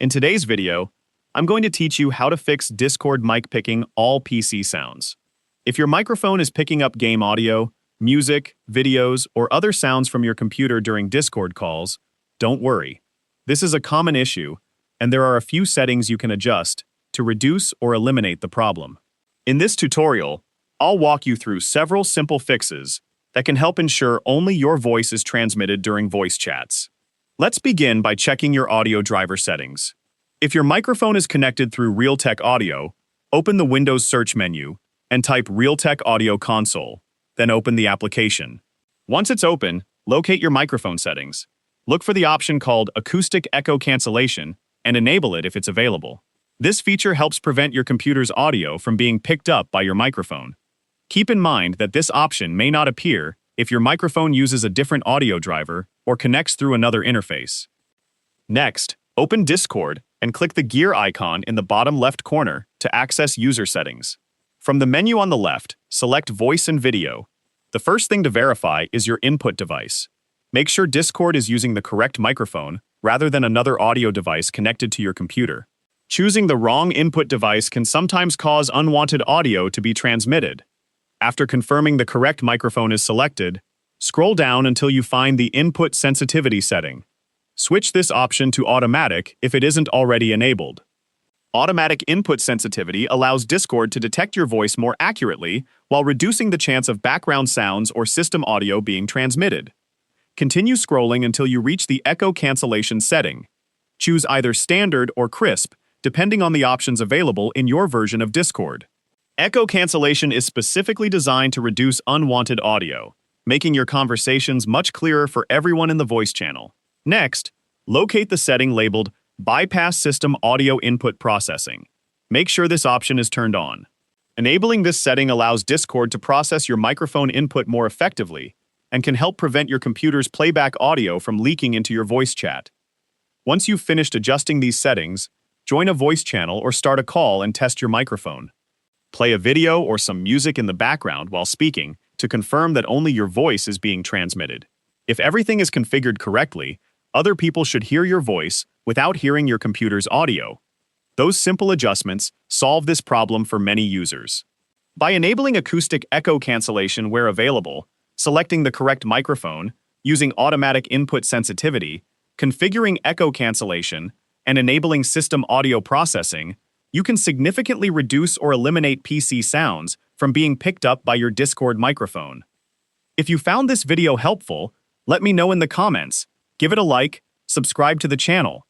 In today's video, I'm going to teach you how to fix Discord mic picking all PC sounds. If your microphone is picking up game audio, music, videos, or other sounds from your computer during Discord calls, don't worry. This is a common issue, and there are a few settings you can adjust to reduce or eliminate the problem. In this tutorial, I'll walk you through several simple fixes that can help ensure only your voice is transmitted during voice chats. Let's begin by checking your audio driver settings. If your microphone is connected through Realtek Audio, open the Windows search menu and type Realtek Audio Console, then open the application. Once it's open, locate your microphone settings. Look for the option called Acoustic Echo Cancellation and enable it if it's available. This feature helps prevent your computer's audio from being picked up by your microphone. Keep in mind that this option may not appear if your microphone uses a different audio driver or connects through another interface. Next, open Discord and click the gear icon in the bottom left corner to access user settings. From the menu on the left, select Voice and Video. The first thing to verify is your input device. Make sure Discord is using the correct microphone rather than another audio device connected to your computer. Choosing the wrong input device can sometimes cause unwanted audio to be transmitted. After confirming the correct microphone is selected, scroll down until you find the Input Sensitivity setting. Switch this option to Automatic if it isn't already enabled. Automatic input sensitivity allows Discord to detect your voice more accurately while reducing the chance of background sounds or system audio being transmitted. Continue scrolling until you reach the echo cancellation setting. Choose either Standard or Crisp, depending on the options available in your version of Discord. Echo cancellation is specifically designed to reduce unwanted audio, making your conversations much clearer for everyone in the voice channel. Next, locate the setting labeled Bypass System Audio Input Processing. Make sure this option is turned on. Enabling this setting allows Discord to process your microphone input more effectively and can help prevent your computer's playback audio from leaking into your voice chat. Once you've finished adjusting these settings, join a voice channel or start a call and test your microphone. Play a video or some music in the background while speaking to confirm that only your voice is being transmitted. If everything is configured correctly, other people should hear your voice without hearing your computer's audio. Those simple adjustments solve this problem for many users. By enabling acoustic echo cancellation where available, selecting the correct microphone, using automatic input sensitivity, configuring echo cancellation, and enabling system audio processing, you can significantly reduce or eliminate PC sounds from being picked up by your Discord microphone. If you found this video helpful, let me know in the comments. Give it a like, subscribe to the channel,